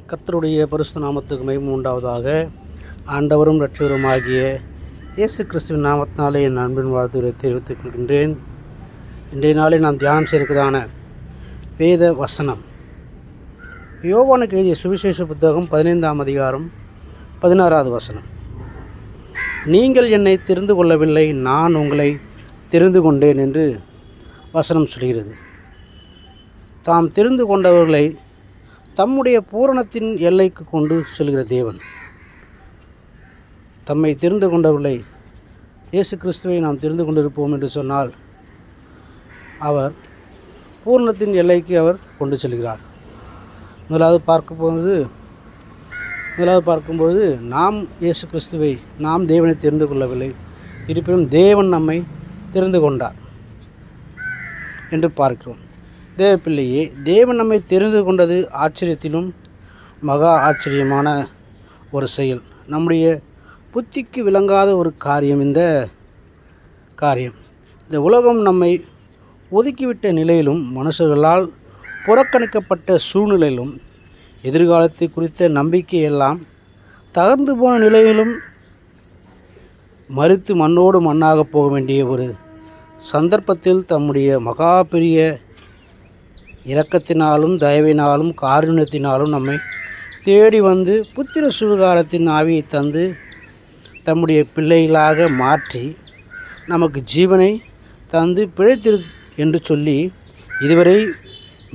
கர்த்தருடைய பரிசுத்த நாமத்துக்கு மகிமை உண்டாவதாக. ஆண்டவரும் இரட்சகருமாகிய இயேசு கிறிஸ்துவின் நாமத்தினாலே என் அன்பின் வாழ்த்துக்களை தெரிவித்துக் கொள்கின்றேன். இன்றைய நாளில் நாம் தியானம் செய்திருக்கிறதான வேத வசனம் யோவானுக்கு எழுதிய சுவிசேஷ புத்தகம் 15ஆம் அதிகாரம் 16வது வசனம். நீங்கள் என்னை தெரிந்து கொள்ளவில்லை, நான் உங்களை தெரிந்து கொண்டேன் என்று வசனம் சொல்கிறது. தாம் தெரிந்து கொண்டவர்களை தம்முடைய பூரணத்தின் எல்லைக்கு கொண்டு செல்கிற தேவன், தம்மை தெரிந்து கொண்டவர்களை இயேசு கிறிஸ்துவை நாம் தெரிந்து கொண்டிருப்போம் என்று சொன்னால் அவர் பூரணத்தின் எல்லைக்கு அவர் கொண்டு செல்கிறார். முதலாவது பார்க்கும்போது நாம் இயேசு கிறிஸ்துவை, நாம் தேவனை தெரிந்து கொள்ளவில்லை, இருப்பினும் தேவன் நம்மை தெரிந்து கொண்டார் என்று பார்க்கிறோம். தேவ பிள்ளையே, தேவன் நம்மை தெரிந்து கொண்டது ஆச்சரியத்திலும் மகா ஆச்சரியமான ஒரு செயல். நம்முடைய புத்திக்கு விளங்காத ஒரு காரியம் இந்த காரியம். இந்த உலகம் நம்மை ஒதுக்கிவிட்ட நிலையிலும், மனுஷர்களால் புறக்கணிக்கப்பட்ட சூழ்நிலையிலும், எதிர்காலத்தை குறித்த நம்பிக்கையெல்லாம் தகர்ந்து போன நிலையிலும், மரித்து மண்ணோடு மண்ணாக போக வேண்டிய ஒரு சந்தர்ப்பத்தில் தம்முடைய மகா பெரிய இரக்கத்தினாலும் தயவினாலும் காருண்யத்தினாலும் நம்மை தேடி வந்து புத்திர சுவிகாரத்தின் ஆவியை தந்து தம்முடைய பிள்ளைகளாக மாற்றி நமக்கு ஜீவனை தந்து பிழைத்திரு என்று சொல்லி இதுவரை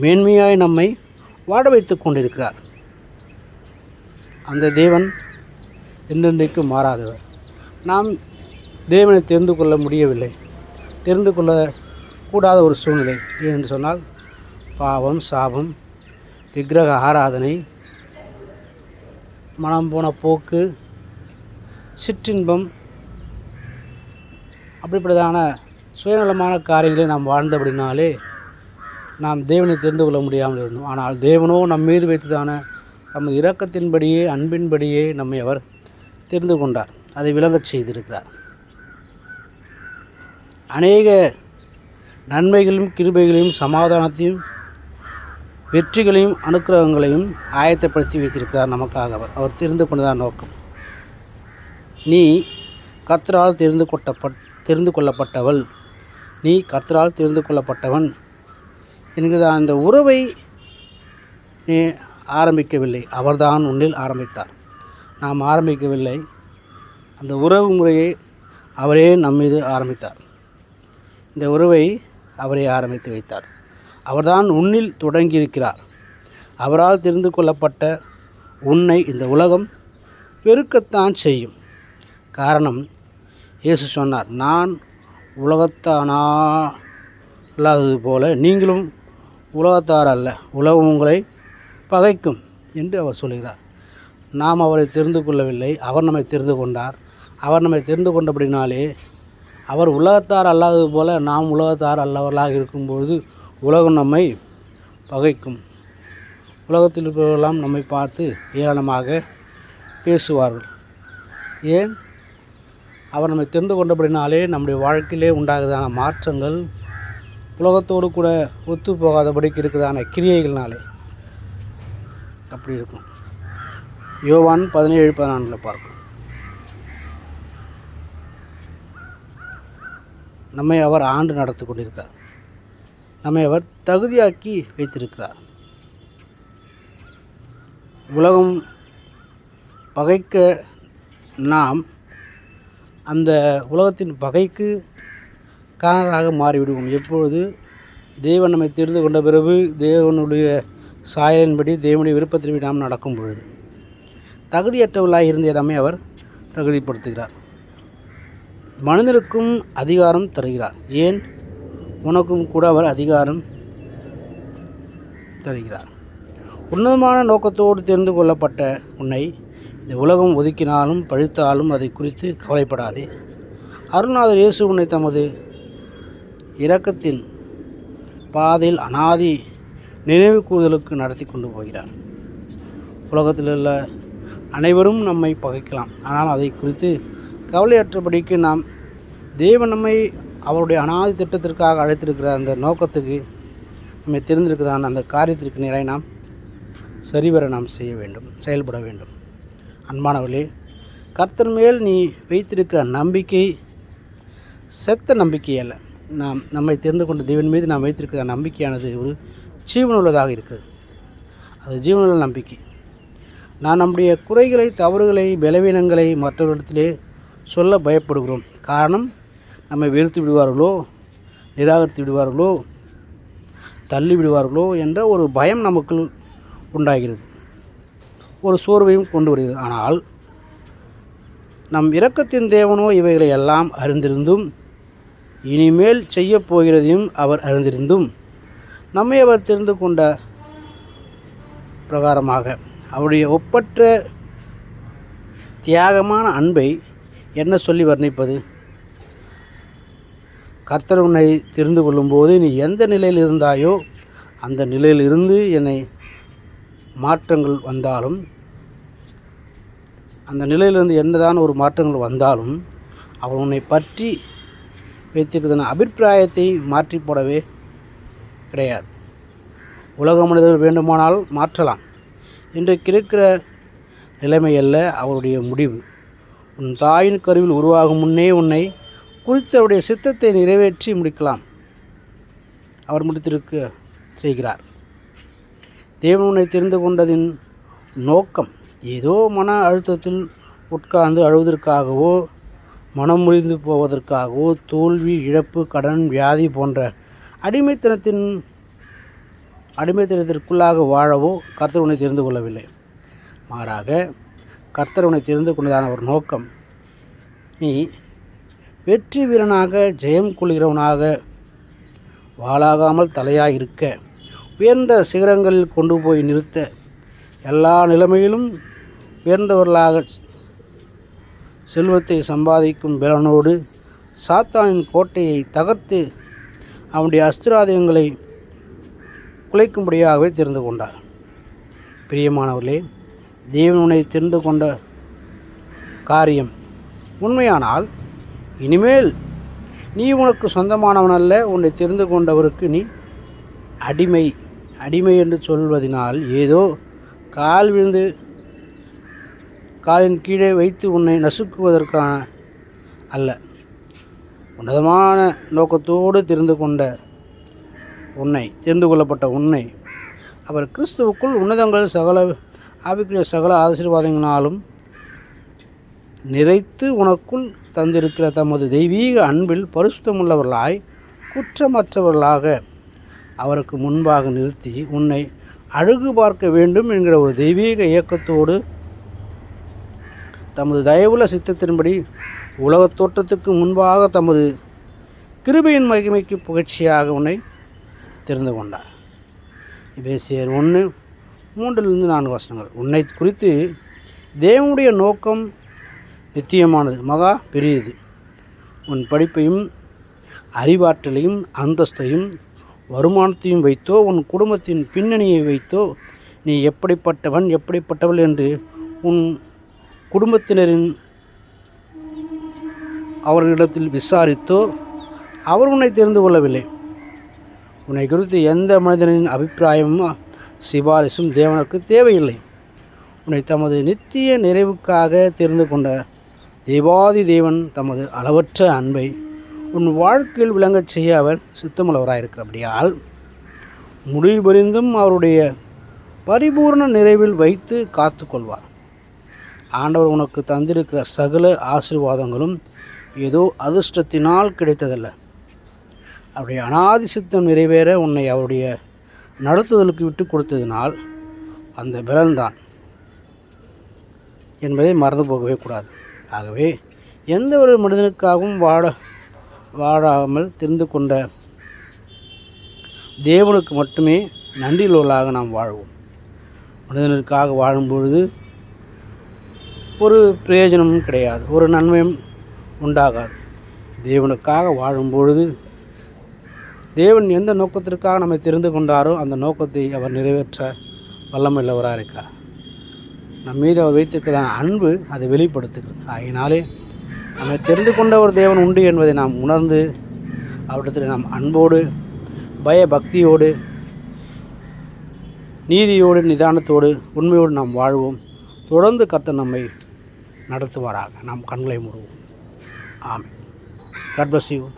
மேன்மையாய் நம்மை வாட வைத்து கொண்டிருக்கிறார். அந்த தேவன் என்றென்றைக்கு மாறாதவர். நாம் தேவனை தெரிந்து கொள்ள முடியவில்லை, தெரிந்து கொள்ளக்கூடாத ஒரு சூழ்நிலை. ஏனென்று சொன்னால் பாவம், சாபம், விக்கிரக ஆராதனை, மனம் போன போக்கு, சிற்றின்பம், அப்படிப்பட்டதான சுயநலமான காரியங்களை நாம் வாழ்ந்தபடினாலே நாம் தேவனை தெரிந்து கொள்ள முடியாமல் இருந்தோம். ஆனால் தேவனோ நம் மீது வைத்ததான நமது இரக்கத்தின்படியே, அன்பின்படியே நம்மை அவர் தெரிந்து கொண்டார், அதை விளங்கச் செய்திருக்கிறார். அநேக நன்மைகளையும் கிருபைகளையும் சமாதானத்தையும் வெற்றிகளையும் அனுக்கிரகங்களையும் ஆயத்தப்படுத்தி வைத்திருக்கிறார் நமக்காக. அவர் தெரிந்து கொண்டதான் நோக்கம். நீ கர்த்தரால் தெரிந்து கொள்ளப்பட்டவள், நீ கர்த்தரால் தெரிந்து கொள்ளப்பட்டவன் என்கிற அந்த உறவை நீ ஆரம்பிக்கவில்லை, அவர்தான் உன்னில் ஆரம்பித்தார். நாம் ஆரம்பிக்கவில்லை, அந்த உறவு முறையை அவரே நம்மீது ஆரம்பித்தார். இந்த உறவை அவரே ஆரம்பித்து வைத்தார். அவர்தான் உன்னில் தொடங்கியிருக்கிறார். அவரால் தெரிந்து கொள்ளப்பட்ட உன்னை இந்த உலகம் வெறுக்கத்தான் செய்யும். காரணம், இயேசு சொன்னார், நான் உலகத்தானா இல்லாதது போல நீங்களும் உலகத்தார் அல்ல, உலகம் உங்களை பகைக்கும் என்று அவர் சொல்கிறார். நாம் அவரை தெரிந்து கொள்ளவில்லை, அவர் நம்மை தெரிந்து கொண்டார். அவர் நம்மை தெரிந்து கொண்டபடினாலே அவர் உலகத்தார் அல்லாதது போல நாம் உலகத்தார் அல்லவர்களாக இருக்கும்பொழுது உலகம் நம்மை பகைக்கும். உலகத்தில் இருப்பவர்களெல்லாம் நம்மை பார்த்து ஏளனமாக பேசுவார்கள். ஏன்? அவர் நம்மை தெரிந்து கொண்டபடினாலே நம்முடைய வாழ்க்கையிலே உண்டாகுதான மாற்றங்கள் உலகத்தோடு கூட ஒத்து போகாதபடிக்கு இருக்குதான கிரியைகள்னாலே அப்படி இருக்கும். யோவான் 17:14 பார்க்கும். நம்மை அவர் ஆண்டு நடத்தி கொண்டிருக்கிறார். நம்மை அவர் தகுதியாக்கி வைத்திருக்கிறார். உலகம் பகைக்க நாம் அந்த உலகத்தின் பகைக்கு காரணராக மாறிவிடுவோம். எப்பொழுது தேவன் நம்மை தெரிந்து கொண்ட பிறகு தேவனுடைய சாயலின்படி தேவனுடைய விருப்பத்தின்படி நாம் நடக்கும் பொழுது தகுதியற்றவர்களாக இருந்த நம்மை அவர் தகுதிப்படுத்துகிறார். மனிதனுக்கும் அதிகாரம் தருகிறார். ஏன்? உனக்கும் கூட அவர் அதிகாரம் தருகிறார். உன்னதமான நோக்கத்தோடு தெரிந்து கொள்ளப்பட்ட உன்னை இந்த உலகம் ஒதுக்கினாலும் பழித்தாலும் அதை குறித்து கவலைப்படாதே. அருள்நாதர் இயேசு உன்னை தமது இரக்கத்தின் பாதையில் அனாதி நினைவு கூறுதலுக்கு நடத்தி கொண்டு போகிறார். உலகத்தில் உள்ள அனைவரும் நம்மை பகைக்கலாம், ஆனால் அதை குறித்து கவலையற்றபடிக்கு நாம் தேவன் நம்மை அவருடைய அனாதி திட்டத்திற்காக அழைத்திருக்கிற அந்த நோக்கத்துக்கு நம்மை தெரிந்திருக்கிறதான அந்த காரியத்திற்கு நேராக நாம் சரிவர நாம் செய்ய வேண்டும், செயல்பட வேண்டும். அன்பானவர்களே, கர்த்தர் மேல் நீ வைத்திருக்கிற நம்பிக்கை செத்த நம்பிக்கை அல்ல. நம்மை தெரிந்து கொண்ட தேவன் மீது நாம் வைத்திருக்கிற நம்பிக்கையானது ஒரு ஜீவனுள்ளதாக இருக்குது. அது ஜீவனுள்ள நம்பிக்கை. நம்முடைய குறைகளை, தவறுகளை, பலவீனங்களை மற்றவர்களிடத்திலே சொல்ல பயப்படுகிறோம். காரணம், நம்மை வெறுத்து விடுவார்களோ, நிராகரித்து விடுவார்களோ, தள்ளி விடுவார்களோ என்ற ஒரு பயம் நமக்குள் உண்டாகிறது, ஒரு சோர்வையும் கொண்டு வருகிறது. ஆனால் நம் இரக்கத்தின் தேவனோ இவைகளை எல்லாம் அறிந்திருந்தும் இனிமேல் செய்யப் போகிறதையும் அவர் அறிந்திருந்தும் நம்மை அவர் தெரிந்து கொண்ட பிரகாரமாக அவருடைய ஒப்பற்ற தியாகமான அன்பை என்ன சொல்லி வர்ணிப்பது? கர்த்தர் உன்னை தெரிந்து கொள்ளும்போது நீ எந்த நிலையில் இருந்தாயோ அந்த நிலையிலிருந்து என்னை மாற்றங்கள் வந்தாலும், அந்த நிலையிலிருந்து என்னதான் ஒரு மாற்றங்கள் வந்தாலும் அவர் உன்னை பற்றி வைத்திருக்கிற அபிப்பிராயத்தை மாற்றி போடவே கிடையாது. உலக மனிதர்கள் வேண்டுமானால் மாற்றலாம். இன்றைக்கு இருக்கிற நிலைமை அல்ல அவருடைய முடிவு. உன் தாயின் கருவில் உருவாகும் முன்னே உன்னை குறித்து அவருடைய சித்தத்தை நிறைவேற்றி முடிக்கலாம். அவர் முடித்திருக்க செய்கிறார். தேவன் உன்னை தெரிந்து கொண்டதின் நோக்கம் ஏதோ மன அழுத்தத்தில் உட்கார்ந்து அழுவதற்காகவோ, மனம் முறிந்து போவதற்காகவோ, தோல்வி, இழப்பு, கடன், வியாதி போன்ற அடிமைத்தனத்திற்குள்ளாக வாழவோ கர்த்தர் உன்னை தெரிந்து கொள்ளவில்லை. மாறாக கர்த்தர் உன்னை தெரிந்து கொண்டதான ஒரு நோக்கம், நீ வெற்றி வீரனாக, ஜெயம் கொள்கிறவனாக, வாளாகாமல் தலையாக இருக்க, உயர்ந்த சிகரங்களில் கொண்டு போய் நிறுத்த, எல்லா நிலைமையிலும் உயர்ந்தவர்களாக செல்வத்தை சம்பாதிக்கும் பலனோடு சாத்தானின் கோட்டையை தகர்த்து அவனுடைய அஸ்திராதயங்களை குலைக்கும்படியாகவே தெரிந்து கொண்டார். பிரியமானவர்களே, தேவன் உன்னை தெரிந்து கொண்ட காரியம் உண்மையானால் இனிமேல் நீ உனக்கு சொந்தமானவன் அல்ல. உன்னை தெரிந்து கொண்டவருக்கு நீ அடிமை. அடிமை என்று சொல்வதனால் ஏதோ கால் விழுந்து காலின் கீழே வைத்து உன்னை நசுக்குவதற்கான அல்ல. உன்னதமான நோக்கத்தோடு தெரிந்து கொள்ளப்பட்ட உன்னை அவர் கிறிஸ்துவுக்குள் உன்னதங்கள் சகல ஆவிக்குரிய சகல ஆசீர்வாதங்களாலும் நிறைத்து உனக்குள் தந்திருக்கிற தமது தெய்வீக அன்பில் பரிசுத்தமுள்ளவர்களாய் குற்றமற்றவர்களாக அவருக்கு முன்பாக நிறுத்தி உன்னை அழகு பார்க்க வேண்டும் என்கிற ஒரு தெய்வீக இயக்கத்தோடு தமது தயவுள்ள சித்தத்தின்படி உலகத் தோற்றத்துக்கு முன்பாக தமது கிருபையின் மகிமைக்கு புகழ்ச்சியாக உன்னை தெரிந்து கொண்டார். எபேசியர் 1:3-4 உன்னை குறித்து தேவனுடைய நோக்கம் நித்தியமானது, மகா பெரியது. உன் படிப்பையும் அறிவாற்றலையும் அந்தஸ்தையும் வருமானத்தையும் வைத்தோ, உன் குடும்பத்தின் பின்னணியை வைத்தோ, நீ எப்படிப்பட்டவன் எப்படிப்பட்டவள் என்று உன் குடும்பத்தினரின் அவர்களிடத்தில் விசாரித்தோ அவர் உன்னை தெரிந்து கொள்ளவில்லை. உன்னை குறித்து எந்த மனிதனின் அபிப்பிராயமும் சிபாரிசும் தேவனுக்கு தேவையில்லை. உன்னை தமது நித்திய நிறைவுக்காக தெரிந்து கொண்ட தேவாதி தேவன் தமது அளவற்ற அன்பை உன் வாழ்க்கையில் விளங்கச் செய்ய அவர் சித்தமுள்ளவராயிருக்கிறபடியால் முடிவுபறிந்தும் அவருடைய பரிபூர்ண நிறைவில் வைத்து காத்து கொள்வார். ஆண்டவர் உனக்கு தந்திருக்கிற சகல ஆசீர்வாதங்களும் ஏதோ அதிர்ஷ்டத்தினால் கிடைத்ததல்ல. அவருடைய அனாதி சித்தம் நிறைவேற உன்னை அவருடைய நடத்துதலுக்கு விட்டு கொடுத்ததினால் அந்த பலன்தான் என்பதை மறந்து போகவே கூடாது. ஆகவே எந்த ஒரு மனிதனுக்காகவும் வாழாமல் தெரிந்து கொண்ட தேவனுக்கு மட்டுமே நன்றியுள்ளவர்களாக நாம் வாழ்வோம். மனிதனுக்காக வாழும்பொழுது ஒரு பிரயோஜனமும் கிடையாது, ஒரு நன்மையும் உண்டாகாது. தேவனுக்காக வாழும்பொழுது தேவன் எந்த நோக்கத்திற்காக நம்மை தெரிந்து கொண்டாரோ அந்த நோக்கத்தை அவர் நிறைவேற்ற வல்லமையுள்ளவராக இருக்கிறார். நம் மீது அவர் வைத்திருக்கிறதான அன்பு அதை வெளிப்படுத்துகிறது. ஆகினாலே நம்மை தெரிந்து கொண்ட ஒரு தேவன் உண்டு என்பதை நாம் உணர்ந்து அவரிடத்தில் நாம் அன்போடு பயபக்தியோடு நீதியோடு நிதானத்தோடு உண்மையோடு நாம் வாழ்வோம். தொடர்ந்து கர்த்தர் நம்மை நடத்துவாராக. நாம் கண்களை மூடுவோம். ஆமென். God bless you.